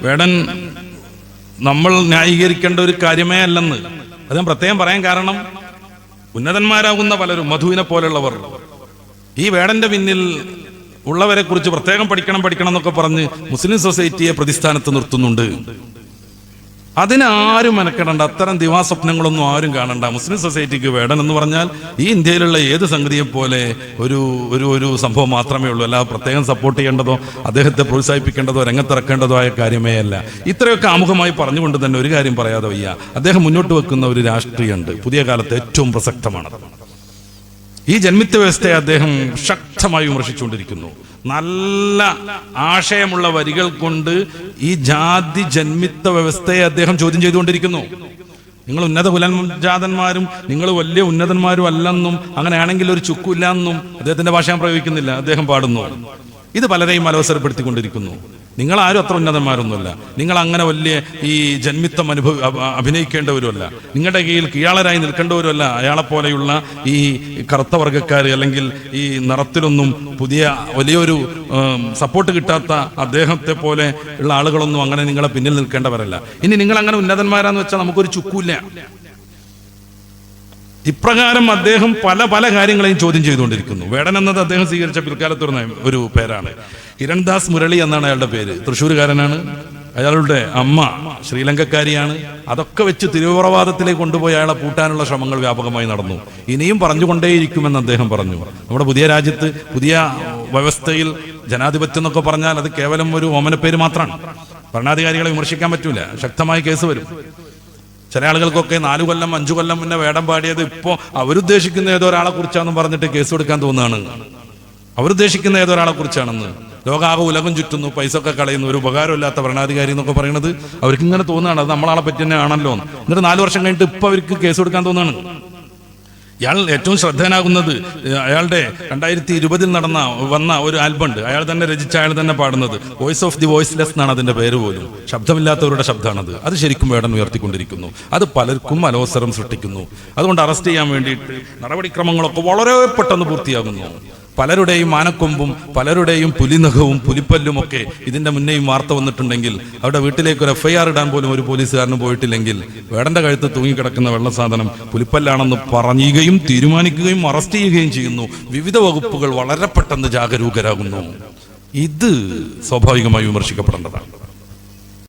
വേടൻ നമ്മൾ ന്യായീകരിക്കേണ്ട ഒരു കാര്യമേ അല്ലെന്ന് അദ്ദേഹം പ്രത്യേകം പറയാൻ കാരണം, ഉന്നതന്മാരാകുന്ന പലരും മധുവിനെ പോലുള്ളവർ ഈ വേടന്റെ പിന്നിൽ ഉള്ളവരെ കുറിച്ച് പ്രത്യേകം പഠിക്കണം എന്നൊക്കെ പറഞ്ഞ് മുസ്ലിം സൊസൈറ്റിയെ പ്രതിസ്ഥാനത്ത് നിർത്തുന്നുണ്ട്. അതിനാരും മെനക്കെടണ്ട, അത്തരം ദിവാസ്വപ്നങ്ങളൊന്നും ആരും കാണണ്ട. മുസ്ലിം സൊസൈറ്റിക്ക് വേടൻ എന്ന് പറഞ്ഞാൽ ഈ ഇന്ത്യയിലുള്ള ഏത് സംഗതിയെ പോലെ ഒരു സംഭവം മാത്രമേ ഉള്ളൂ. അല്ലാതെ പ്രത്യേകം സപ്പോർട്ട് ചെയ്യേണ്ടതോ അദ്ദേഹത്തെ പ്രോത്സാഹിപ്പിക്കേണ്ടതോ രംഗത്തിറക്കേണ്ടതോ ആയ കാര്യമേ അല്ല. ഇത്രയൊക്കെ ആമുഖമായി പറഞ്ഞുകൊണ്ട് തന്നെ ഒരു കാര്യം പറയാതെ വയ്യ. അദ്ദേഹം മുന്നോട്ട് വെക്കുന്ന ഒരു രാഷ്ട്രീയമുണ്ട്, പുതിയ കാലത്ത് ഏറ്റവും പ്രസക്തമാണ്. ഈ ജന്മിത്വ വ്യവസ്ഥയെ അദ്ദേഹം ശക്തമായി വിമർശിച്ചുകൊണ്ടിരിക്കുന്നു. നല്ല ആശയമുള്ള വരികൾ കൊണ്ട് ഈ ജാതി ജന്മിത്വ വ്യവസ്ഥയെ അദ്ദേഹം ചോദ്യം ചെയ്തുകൊണ്ടിരിക്കുന്നു. നിങ്ങൾ ഉന്നത കുലജാതന്മാരും നിങ്ങൾ വലിയ ഉന്നതന്മാരും അല്ലെന്നും അങ്ങനെയാണെങ്കിൽ ഒരു ചുക്കില്ല എന്നും അദ്ദേഹത്തിന്റെ ഭാഷ ഞാൻ പ്രയോഗിക്കുന്നില്ല, അദ്ദേഹം പാടുന്നു. ഇത് പലരെയും അലോസരപ്പെടുത്തിക്കൊണ്ടിരിക്കുന്നു. നിങ്ങൾ ആരും അത്ര ഉന്നതന്മാരൊന്നുമല്ല, നിങ്ങൾ അങ്ങനെ വലിയ ഈ ജന്മിത്വം അഭിനയിക്കേണ്ടവരുമല്ല, നിങ്ങളുടെ കീഴിൽ കീഴാളരായി നിൽക്കേണ്ടവരുമല്ല. അയാളെപ്പോലെയുള്ള ഈ കറുത്ത വർഗ്ഗക്കാർ അല്ലെങ്കിൽ ഈ നിറത്തിലൊന്നും പുതിയ വലിയൊരു സപ്പോർട്ട് കിട്ടാത്ത അദ്ദേഹത്തെ പോലെ ഉള്ള ആളുകളൊന്നും അങ്ങനെ നിങ്ങളെ പിന്നിൽ നിൽക്കേണ്ടവരല്ല. ഇനി നിങ്ങൾ അങ്ങനെ ഉന്നതന്മാരാന്ന് വെച്ചാൽ നമുക്കൊരു ചുക്കൂല്ല. ഇപ്രകാരം അദ്ദേഹം പല കാര്യങ്ങളെയും ചോദ്യം ചെയ്തുകൊണ്ടിരിക്കുന്നു. വേടൻ എന്നത് അദ്ദേഹം സ്വീകരിച്ച പിൽക്കാലത്ത് ഒരു പേരാണ്. കിരൺദാസ് മുരളി എന്നാണ് അയാളുടെ പേര്. തൃശ്ശൂരുകാരനാണ്. അയാളുടെ അമ്മ ശ്രീലങ്കക്കാരിയാണ്. അതൊക്കെ വെച്ച് തിരുവുറവാദത്തിലേക്ക് കൊണ്ടുപോയി അയാളെ പൂട്ടാനുള്ള ശ്രമങ്ങൾ വ്യാപകമായി നടന്നു. ഇനിയും പറഞ്ഞുകൊണ്ടേയിരിക്കുമെന്ന് അദ്ദേഹം പറഞ്ഞു. നമ്മുടെ പുതിയ രാജ്യത്ത് പുതിയ വ്യവസ്ഥയിൽ ജനാധിപത്യം എന്നൊക്കെ പറഞ്ഞാൽ അത് കേവലം ഒരു ഓമനപ്പേര് മാത്രമാണ്. ഭരണാധികാരികളെ വിമർശിക്കാൻ പറ്റൂല, ശക്തമായ കേസ് വരും. ചില ആളുകൾക്കൊക്കെ 4 കൊല്ലം 5 കൊല്ലം മുന്നേ വേടം പാടിയത് ഇപ്പോൾ അവരുദ്ദേശിക്കുന്ന ഏതോ ഒരാളെ കുറിച്ചാണെന്ന് പറഞ്ഞിട്ട് കേസ് കൊടുക്കാൻ തോന്നുകയാണ്. അവരുദ്ദേശിക്കുന്ന ഏതോ ഒരാളെ കുറിച്ചാണെന്ന്. ലോകാകെ ഉലകം ചുറ്റുന്നു, പൈസ ഒക്കെ കളയുന്നു, ഒരു ഉപകാരമില്ലാത്ത ഭരണാധികാരി എന്നൊക്കെ പറയുന്നത് അവർക്ക് ഇങ്ങനെ തോന്നുകയാണ്. അത് നമ്മളാളെ പറ്റി തന്നെ ആണല്ലോ. എന്നിട്ട് 4 വർഷം കഴിഞ്ഞിട്ട് ഇപ്പൊ അവർക്ക് കേസ് കൊടുക്കാൻ തോന്നുകയാണ്. ഇയാൾ ഏറ്റവും ശ്രദ്ധേയനാകുന്നത് അയാളുടെ 2020 വന്ന ഒരു ആൽബം ഉണ്ട്. അയാൾ തന്നെ രചിച്ച, അയാൾ തന്നെ പാടുന്നത്. വോയിസ് ഓഫ് ദി വോയിസ്ലെസ് എന്നാണ് അതിന്റെ പേര് പോലും. ശബ്ദമില്ലാത്തവരുടെ ശബ്ദമാണത്. അത് ശരിക്കും വേടൻ ഉയർത്തിക്കൊണ്ടിരിക്കുന്നു. അത് പലർക്കും അലോസരം സൃഷ്ടിക്കുന്നു. അതുകൊണ്ട് അറസ്റ്റ് ചെയ്യാൻ വേണ്ടിയിട്ട് നടപടിക്രമങ്ങളൊക്കെ വളരെ പെട്ടെന്ന് പൂർത്തിയാകുന്നു. പലരുടെയും ആനക്കൊമ്പും പലരുടെയും പുലിനഖവും പുലിപ്പല്ലും ഒക്കെ ഇതിന്റെ മുന്നേയും വാർത്ത വന്നിട്ടുണ്ടെങ്കിൽ അവരുടെ വീട്ടിലേക്ക് ഒരു FIR ഇടാൻ പോലും ഒരു പോലീസുകാരന് പോയിട്ടില്ലെങ്കിൽ വേടന്റെ കഴുത്ത് തൂങ്ങിക്കിടക്കുന്ന വെള്ള സാധനം പുലിപ്പല്ലാണെന്ന് പറയുകയും തീരുമാനിക്കുകയും അറസ്റ്റ് ചെയ്യുകയും ചെയ്യുന്നു. വിവിധ വകുപ്പുകൾ വളരെ പെട്ടെന്ന് ജാഗരൂകരാകുന്നു. ഇത് സ്വാഭാവികമായി വിമർശിക്കപ്പെടേണ്ടതാണ്.